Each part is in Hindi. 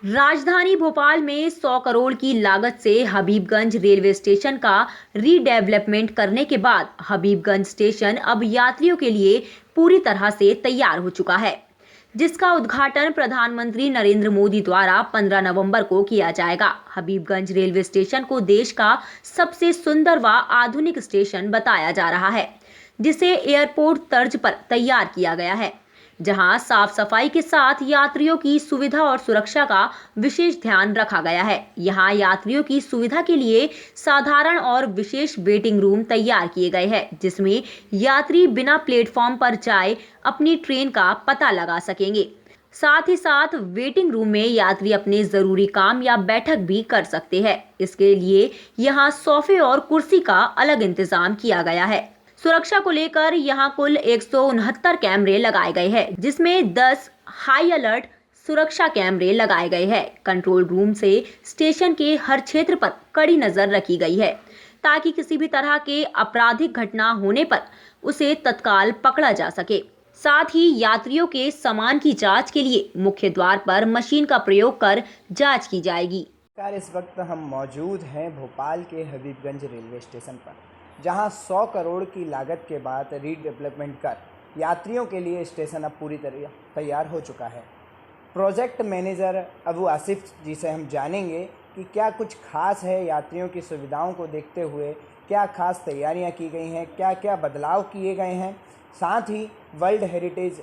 राजधानी भोपाल में 100 करोड़ की लागत से हबीबगंज रेलवे स्टेशन का रीडेवलपमेंट करने के बाद हबीबगंज स्टेशन अब यात्रियों के लिए पूरी तरह से तैयार हो चुका है, जिसका उद्घाटन प्रधानमंत्री नरेंद्र मोदी द्वारा 15 नवंबर को किया जाएगा। हबीबगंज रेलवे स्टेशन को देश का सबसे सुंदर व आधुनिक स्टेशन बताया जा रहा है, जिसे एयरपोर्ट तर्ज पर तैयार किया गया है, जहां साफ सफाई के साथ यात्रियों की सुविधा और सुरक्षा का विशेष ध्यान रखा गया है। यहां यात्रियों की सुविधा के लिए साधारण और विशेष वेटिंग रूम तैयार किए गए हैं, जिसमें यात्री बिना प्लेटफॉर्म पर जाए अपनी ट्रेन का पता लगा सकेंगे। साथ ही साथ वेटिंग रूम में यात्री अपने जरूरी काम या बैठक भी कर सकते हैं। इसके लिए यहां सोफे और कुर्सी का अलग इंतजाम किया गया है। सुरक्षा को लेकर यहां कुल 169 कैमरे लगाए गए हैं, जिसमें 10 हाई अलर्ट सुरक्षा कैमरे लगाए गए हैं। कंट्रोल रूम से स्टेशन के हर क्षेत्र पर कड़ी नजर रखी गई है, ताकि किसी भी तरह के आपराधिक घटना होने पर उसे तत्काल पकड़ा जा सके। साथ ही यात्रियों के सामान की जांच के लिए मुख्य द्वार पर मशीन का प्रयोग कर जांच की जाएगी। इस वक्त हम मौजूद हैं भोपाल के हबीबगंज रेलवे स्टेशन पर, जहां 100 करोड़ की लागत के बाद रीडेवलपमेंट कर यात्रियों के लिए स्टेशन अब पूरी तरह तैयार हो चुका है। प्रोजेक्ट मैनेजर अबू आसिफ जी से हम जानेंगे कि क्या कुछ खास है, यात्रियों की सुविधाओं को देखते हुए क्या खास तैयारियां की गई हैं, क्या क्या बदलाव किए गए हैं, साथ ही वर्ल्ड हेरिटेज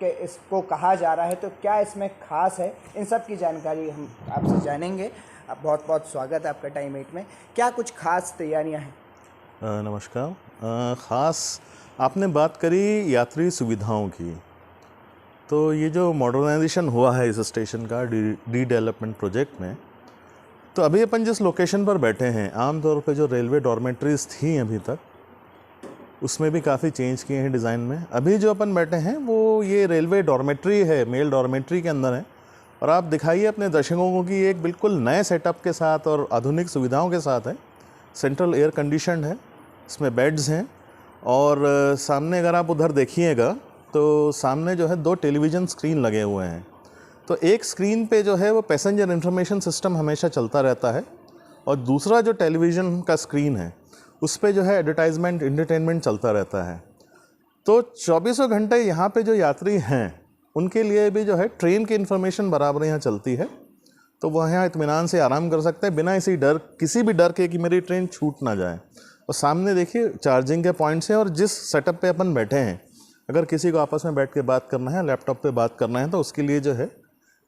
के इसको कहा जा रहा है तो क्या इसमें खास है, इन सब की जानकारी हम आपसे जानेंगे। बहुत बहुत स्वागत है आपका टाइम 8 में। क्या कुछ खास तैयारियां हैं? नमस्कार। ख़ास आपने बात करी यात्री सुविधाओं की, तो ये जो मॉडर्नाइजेशन हुआ है इस स्टेशन का डी डेवलपमेंट प्रोजेक्ट में, तो अभी अपन जिस लोकेशन पर बैठे हैं, आमतौर पे जो रेलवे डॉर्मेट्रीज़ थी अभी तक, उसमें भी काफ़ी चेंज किए हैं डिज़ाइन में। अभी जो अपन बैठे हैं वो ये रेलवे डॉर्मेट्री है, मेल डॉर्मेट्री के अंदर है, और आप दिखाइए अपने दर्शकों को कि एक बिल्कुल नए सेटअप के साथ और आधुनिक सुविधाओं के साथ है। सेंट्रल एयर कंडीशनड है, इसमें बेड्स हैं, और सामने अगर आप उधर देखिएगा तो सामने जो है 2 टेलीविज़न स्क्रीन लगे हुए हैं। तो एक स्क्रीन पे जो है वो पैसेंजर इन्फॉर्मेशन सिस्टम हमेशा चलता रहता है, और दूसरा जो टेलीविज़न का स्क्रीन है उस पे जो है एडवर्टाइजमेंट एंटरटेनमेंट चलता रहता है। तो 24 घंटे यहाँ पे जो यात्री हैं उनके लिए भी जो है ट्रेन की इन्फॉर्मेशन बराबर यहाँ चलती है, तो वह यहाँ इत्मीनान से आराम कर सकते हैं बिना किसी भी डर के कि मेरी ट्रेन छूट ना जाए। और सामने देखिए चार्जिंग के पॉइंट्स हैं, और जिस सेटअप पे अपन बैठे हैं, अगर किसी को आपस में बैठ के बात करना है, लैपटॉप पे बात करना है, तो उसके लिए जो है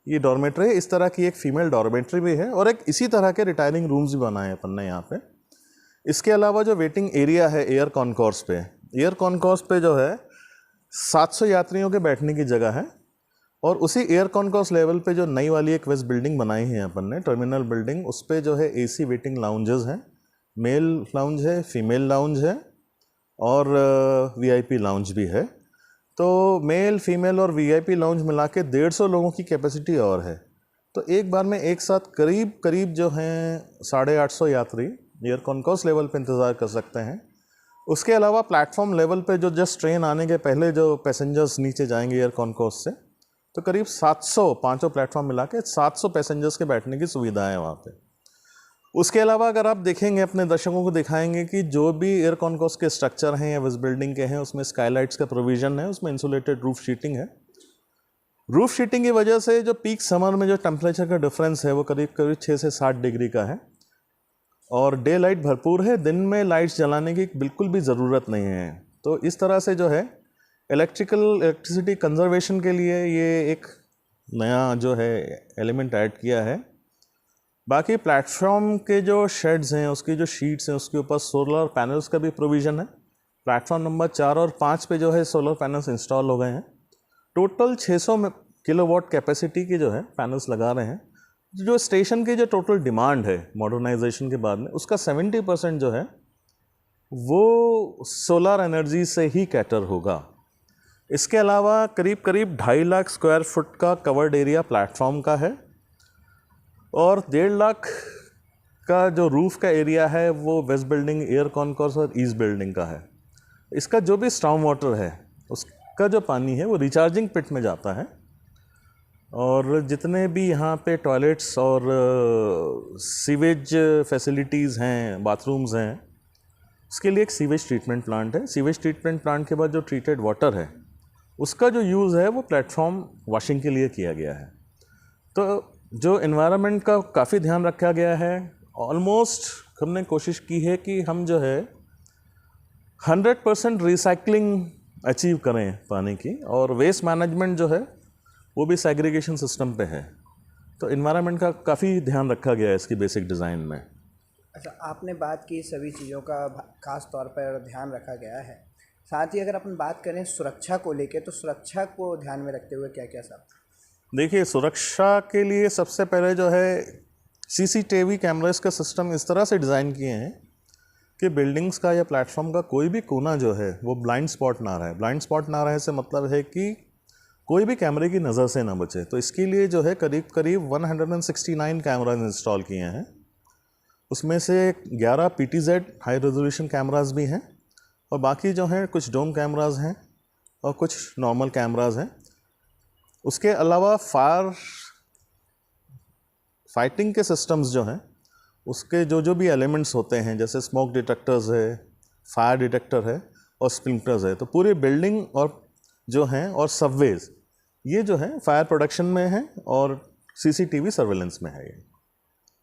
ये डॉर्मेट्री है। इस तरह की एक फ़ीमेल डॉर्मेट्री भी है, और एक इसी तरह के रिटायरिंग रूम्स भी बनाए हैं अपन ने यहाँ पे। इसके अलावा जो वेटिंग एरिया है एयर कॉन्कोर्स पे जो है 700 यात्रियों के बैठने की जगह है, और उसी एयर कॉन्कोर्स लेवल पे जो नई वाली एक वेस्ट बिल्डिंग बनाई है अपन ने, टर्मिनल बिल्डिंग, उस पे जो है एसी वेटिंग लाउंजेस हैं, मेल लाउंज है, फीमेल लाउंज है, और वीआईपी लाउंज भी है। तो मेल, फीमेल और वीआईपी लाउंज मिला के 150 लोगों की कैपेसिटी और है। तो एक बार में एक साथ करीब जो हैं 850 यात्री एयर कॉन्कोर्स लेवल पे इंतज़ार कर सकते हैं। उसके अलावा प्लेटफॉर्म लेवल पे जो जस्ट ट्रेन आने के पहले जो पैसेंजर्स नीचे जाएंगे एयर कॉन्कोर्स से, तो करीब 700, पाँचों प्लेटफॉर्म मिला के 700 पैसेंजर्स के बैठने की सुविधा है वहाँ पे। उसके अलावा अगर आप देखेंगे, अपने दर्शकों को दिखाएंगे कि जो भी एयर कॉन्कोर्स के स्ट्रक्चर हैं या वेस्ट बिल्डिंग के हैं, उसमें स्काईलाइट्स का प्रोविज़न है, उसमें इंसुलेटेड रूफ शीटिंग है। रूफ शीटिंग की वजह से जो पीक समर में जो टेम्परेचर का डिफरेंस है वो करीब 6 से 7 डिग्री का है, और डे लाइट भरपूर है, दिन में लाइट्स जलाने की बिल्कुल भी ज़रूरत नहीं है। तो इस तरह से जो है इलेक्ट्रिसिटी कंजर्वेशन के लिए ये एक नया जो है एलिमेंट ऐड किया है। बाकी प्लेटफॉर्म के जो शेड्स हैं, उसकी जो शीट्स हैं, उसके ऊपर सोलर पैनल्स का भी प्रोविज़न है। प्लेटफॉर्म नंबर 4 और 5 पे जो है सोलर पैनल्स इंस्टॉल हो गए हैं। टोटल 600 किलोवाट कैपेसिटी की जो है पैनल्स लगा रहे हैं। जो स्टेशन की जो टोटल डिमांड है मॉडर्नाइजेशन के बाद में, उसका 70% जो है वो सोलर एनर्जी से ही कैटर होगा। इसके अलावा करीब 2.5 लाख स्क्वायर फुट का कवर्ड एरिया प्लेटफॉर्म का है, और 1.5 लाख का जो रूफ़ का एरिया है वो वेस्ट बिल्डिंग, एयर कॉन्कोर्स और ईस्ट बिल्डिंग का है। इसका जो भी स्टॉर्म वाटर है, उसका जो पानी है वो रिचार्जिंग पिट में जाता है, और जितने भी यहाँ पे टॉयलेट्स और सीवेज फैसिलिटीज़ हैं, बाथरूम्स हैं, उसके लिए एक सीवेज ट्रीटमेंट प्लांट है। सीवेज ट्रीटमेंट प्लांट के बाद जो ट्रीटेड वाटर है उसका जो यूज़ है वो प्लेटफॉर्म वॉशिंग के लिए किया गया है। तो जो एनवायरनमेंट का काफ़ी ध्यान रखा गया है। ऑलमोस्ट हमने कोशिश की है कि हम जो है 100% रिसाइकलिंग अचीव करें पानी की, और वेस्ट मैनेजमेंट जो है वो भी सेग्रीगेशन सिस्टम पे है। तो एनवायरनमेंट का काफ़ी ध्यान रखा गया है इसकी बेसिक डिज़ाइन में। अच्छा, आपने बात की सभी चीज़ों का खास तौर पर ध्यान रखा गया है। साथ ही अगर अपन बात करें सुरक्षा को लेके, तो सुरक्षा को ध्यान में रखते हुए क्या क्या सब? देखिए, सुरक्षा के लिए सबसे पहले जो है सीसीटीवी कैमरास का सिस्टम इस तरह से डिज़ाइन किए हैं कि बिल्डिंग्स का या प्लेटफॉर्म का कोई भी कोना जो है वो ब्लाइंड स्पॉट ना रहे। ब्लाइंड स्पॉट ना रहे से मतलब है कि कोई भी कैमरे की नज़र से ना बचे। तो इसके लिए जो है करीब करीब 169 कैमराज इंस्टॉल किए हैं। उसमें से 11 PTZ हाई रेजोल्यूशन कैमराज भी हैं, और बाकी जो हैं कुछ डोम कैमराज हैं और कुछ नॉर्मल कैमराज हैं। उसके अलावा फाइटिंग के सिस्टम्स जो हैं उसके जो भी एलिमेंट्स होते हैं, जैसे स्मोक डिटेक्टर्स है, फायर डिटेक्टर है और स्प्रिंकलर्स है, तो पूरी बिल्डिंग और जो हैं और सबवेज ये जो है फायर प्रोडक्शन में है और CCTV सर्वेलेंस में है ये।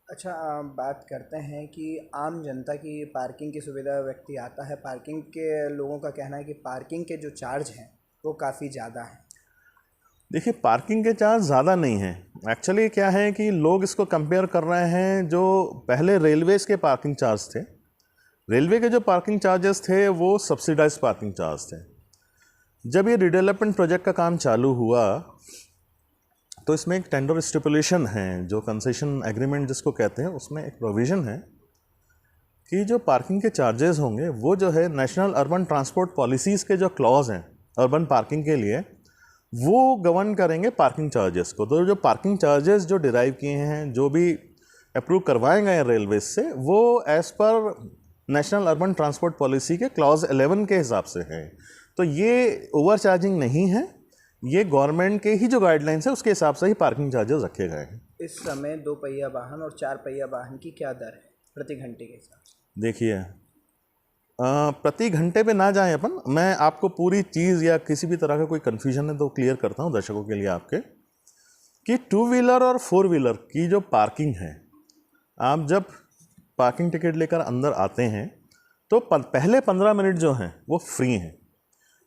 अच्छा, बात करते हैं कि आम जनता की पार्किंग की सुविधा, व्यक्ति आता है, पार्किंग के लोगों का कहना है कि पार्किंग के जो चार्ज हैं वो काफ़ी ज़्यादा हैं। देखिए, पार्किंग के चार्ज ज़्यादा नहीं हैं। एक्चुअली क्या है कि लोग इसको कंपेयर कर रहे हैं जो पहले रेलवेज़ के पार्किंग चार्ज थे। रेलवे के जो पार्किंग चार्जेस थे वो सब्सिडाइज पार्किंग चार्ज थे। जब ये रिडेवलपमेंट प्रोजेक्ट का काम चालू हुआ तो इसमें एक टेंडर स्टिपुलेशन है, जो कंसेशन एग्रीमेंट जिसको कहते हैं, उसमें एक प्रोविज़न है कि जो पार्किंग के चार्जेस होंगे वो जो है नेशनल अर्बन ट्रांसपोर्ट पॉलिसीज़ के जो क्लॉज हैं अर्बन पार्किंग के लिए, वो गवर्न करेंगे पार्किंग चार्जेस को। तो जो पार्किंग चार्जेस जो डिराइव किए हैं, जो भी अप्रूव करवाए गए रेलवेज से, वो as per national urban transport policy के क्लॉज 11 के हिसाब से है। तो ये ओवर चार्जिंग नहीं है, ये गवर्नमेंट के ही जो गाइडलाइंस है उसके हिसाब से ही पार्किंग चार्जेस रखे गए हैं। इस समय 2 पहिया वाहन और 4 पहिया वाहन की क्या दर है प्रति घंटे के हिसाब से? देखिए, प्रति घंटे पे ना जाएं अपन, मैं आपको पूरी चीज़ या किसी भी तरह का कोई कन्फ्यूजन है तो क्लियर करता हूँ दर्शकों के लिए आपके, कि 2 व्हीलर और 4 व्हीलर की जो पार्किंग है, आप जब पार्किंग टिकट लेकर अंदर आते हैं तो पहले 15 मिनट जो हैं वो फ्री हैं।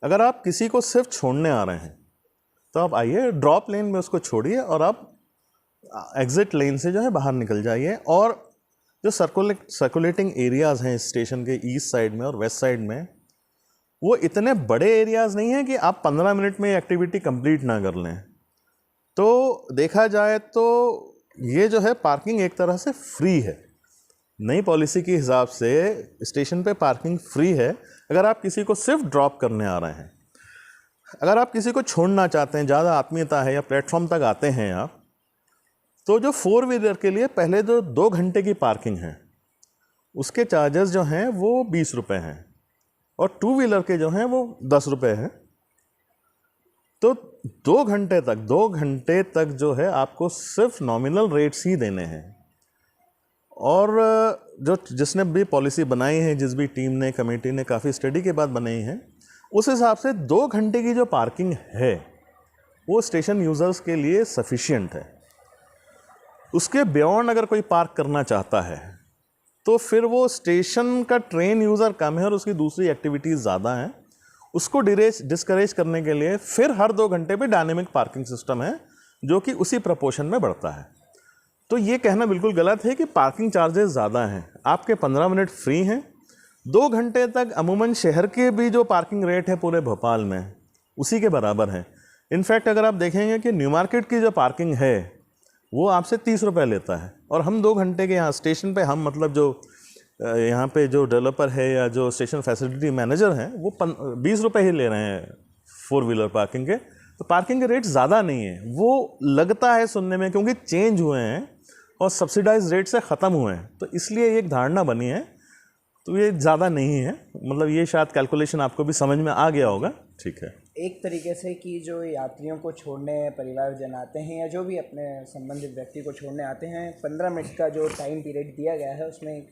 अगर आप किसी को सिर्फ छोड़ने आ रहे हैं तो आप आइए, ड्रॉप लेन में उसको छोड़िए और आप एग्जिट लेन से जो है बाहर निकल जाइए। और जो सर्कुलेटिंग एरियाज़ हैं स्टेशन के ईस्ट साइड में और वेस्ट साइड में, वो इतने बड़े एरियाज़ नहीं हैं कि आप 15 मिनट में एक्टिविटी कंप्लीट ना कर लें। तो देखा जाए तो ये जो है पार्किंग एक तरह से फ्री है। नई पॉलिसी के हिसाब से स्टेशन पे पार्किंग फ्री है अगर आप किसी को सिर्फ ड्रॉप करने आ रहे हैं। अगर आप किसी को छोड़ना चाहते हैं, ज़्यादा आत्मीयता है या प्लेटफॉर्म तक आते हैं आप, तो जो 4 व्हीलर के लिए पहले जो 2 घंटे की पार्किंग है उसके चार्जेस जो हैं वो 20 रुपये हैं, और 2 व्हीलर के जो हैं वो 10 रुपये हैं। तो 2 घंटे तक जो है आपको सिर्फ नॉमिनल रेट्स ही देने हैं। और जो जिसने भी पॉलिसी बनाई है, जिस भी टीम ने, कमेटी ने काफ़ी स्टडी के बाद बनाई है, उस हिसाब से 2 घंटे की जो पार्किंग है वो स्टेशन यूज़र्स के लिए सफिशिएंट है। उसके बियॉन्ड अगर कोई पार्क करना चाहता है तो फिर वो स्टेशन का ट्रेन यूज़र कम है और उसकी दूसरी एक्टिविटीज़ ज़्यादा हैं, उसको डिस्करेज करने के लिए फिर हर 2 घंटे पे डायनेमिक पार्किंग सिस्टम है जो कि उसी प्रपोर्शन में बढ़ता है। तो ये कहना बिल्कुल गलत है कि पार्किंग चार्जेस ज़्यादा हैं। आपके 15 मिनट फ्री हैं। 2 घंटे तक अमूमन शहर के भी जो पार्किंग रेट है पूरे भोपाल में उसी के बराबर है। इनफैक्ट अगर आप देखेंगे कि न्यू मार्केट की जो पार्किंग है वो आपसे 30 रुपये लेता है, और हम 2 घंटे के यहाँ स्टेशन पे, हम मतलब जो यहाँ पे जो डेवलपर है या जो स्टेशन फैसिलिटी मैनेजर हैं, वो 20 रुपये ही ले रहे हैं 4 व्हीलर पार्किंग के। तो पार्किंग के रेट ज़्यादा नहीं है, वो लगता है सुनने में क्योंकि चेंज हुए हैं और सब्सिडाइज रेट से ख़त्म हुए हैं, तो इसलिए ये एक धारणा बनी है। तो ये ज़्यादा नहीं है, मतलब ये शायद कैलकुलेशन आपको भी समझ में आ गया होगा। ठीक है। एक तरीके से कि जो यात्रियों को छोड़ने परिवारजन आते हैं या जो भी अपने संबंधित व्यक्ति को छोड़ने आते हैं, 15 मिनट का जो टाइम पीरियड दिया गया है उसमें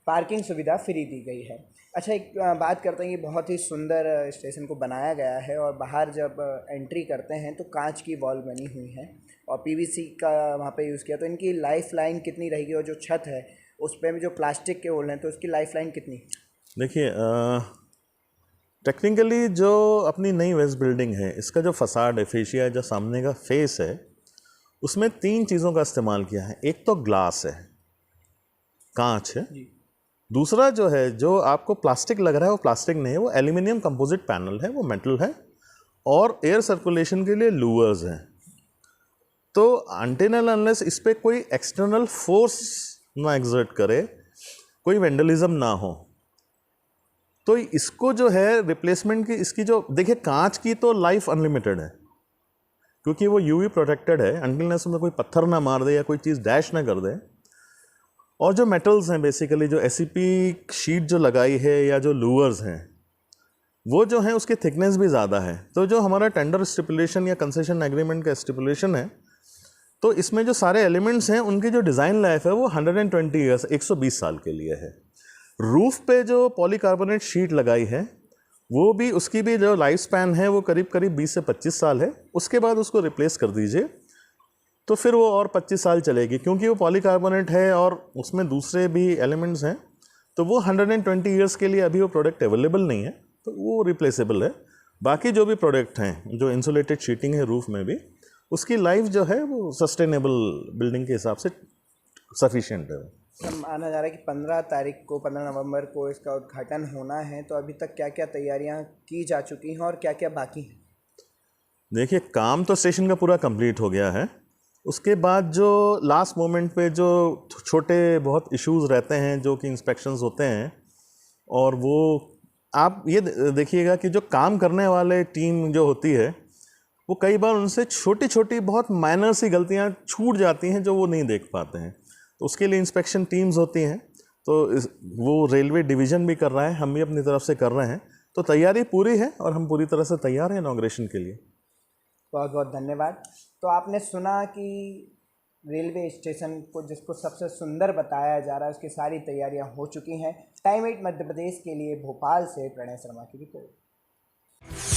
पार्किंग सुविधा फ्री दी गई है। अच्छा, एक बात करते हैं, ये बहुत ही सुंदर स्टेशन को बनाया गया है और बाहर जब एंट्री करते हैं तो कांच की वॉल बनी हुई है और पीवीसी का वहाँ पे यूज़ किया। तो इनकी लाइफ लाइन कितनी रहेगी और जो छत है उस पर भी जो प्लास्टिक के होल हैं तो उसकी लाइफ लाइन कितनी? देखिए, टेक्निकली जो अपनी नई वेस्ट बिल्डिंग है, इसका जो फसाड है, फेशिया, जो सामने का फेस है, उसमें 3 चीज़ों का इस्तेमाल किया है। एक तो ग्लास है, कांच है। दूसरा जो है, जो आपको प्लास्टिक लग रहा है वो प्लास्टिक नहीं है, वो एल्यूमिनियम कंपोजिट पैनल है, वो मेटल है और एयर सर्कुलेशन के लिए लूवर्स हैं। तो अनटिल अनलेस इस पर कोई एक्सटर्नल फोर्स ना एग्जर्ट करे, कोई वेंडलिज्म ना हो, तो इसको जो है रिप्लेसमेंट की, इसकी जो देखिए, कांच की तो लाइफ अनलिमिटेड है क्योंकि वो यूवी प्रोटेक्टेड है, अनटिल अनलेस में कोई पत्थर ना मार दे या कोई चीज़ डैश ना कर दे। और जो मेटल्स हैं, बेसिकली जो एसईपी शीट जो लगाई है या जो लूवर्स हैं, वो जो है उसकी थिकनेस भी ज़्यादा है। तो जो हमारा टेंडर स्टिपुलेशन या कंसेशन एग्रीमेंट का स्टिपुलेशन है, तो इसमें जो सारे एलिमेंट्स हैं उनकी जो डिज़ाइन लाइफ है वो 120 ईयर्स, 120 साल के लिए है। रूफ पे जो पॉलीकार्बोनेट शीट लगाई है वो भी, उसकी भी जो लाइफ स्पैन है वो करीब करीब 20 से 25 साल है। उसके बाद उसको रिप्लेस कर दीजिए तो फिर वो और 25 साल चलेगी, क्योंकि वो पॉलीकार्बोनेट है और उसमें दूसरे भी एलिमेंट्स हैं। तो वो 120 ईयर्स के लिए अभी वो प्रोडक्ट अवेलेबल नहीं है, तो वो रिप्लेसेबल है। बाकी जो भी प्रोडक्ट हैं, जो इंसुलेटेड शीटिंग है रूफ में भी, उसकी लाइफ जो है वो सस्टेनेबल बिल्डिंग के हिसाब से सफिशिएंट है। माना जा रहा है कि 15 तारीख को, 15 नवंबर को इसका उद्घाटन होना है, तो अभी तक क्या क्या तैयारियां की जा चुकी हैं और क्या क्या बाकी हैं? देखिए, काम तो स्टेशन का पूरा कंप्लीट हो गया है। उसके बाद जो लास्ट मोमेंट पे जो छोटे बहुत इश्यूज़ रहते हैं, जो कि इंस्पेक्शंस होते हैं, और वो आप ये देखिएगा कि जो काम करने वाले टीम जो होती है वो कई बार उनसे छोटी छोटी बहुत माइनर सी गलतियां छूट जाती हैं जो वो नहीं देख पाते हैं। तो उसके लिए इंस्पेक्शन टीम्स होती हैं, तो वो रेलवे डिवीज़न भी कर रहा है, हम भी अपनी तरफ से कर रहे हैं। तो तैयारी पूरी है और हम पूरी तरह से तैयार हैं इनॉग्रेशन के लिए। बहुत बहुत धन्यवाद। तो आपने सुना कि रेलवे स्टेशन को जिसको सबसे सुंदर बताया जा रहा है, उसकी सारी तैयारियां हो चुकी हैं। टाइम 8 मध्य प्रदेश के लिए भोपाल से प्रणय शर्मा की रिपोर्ट।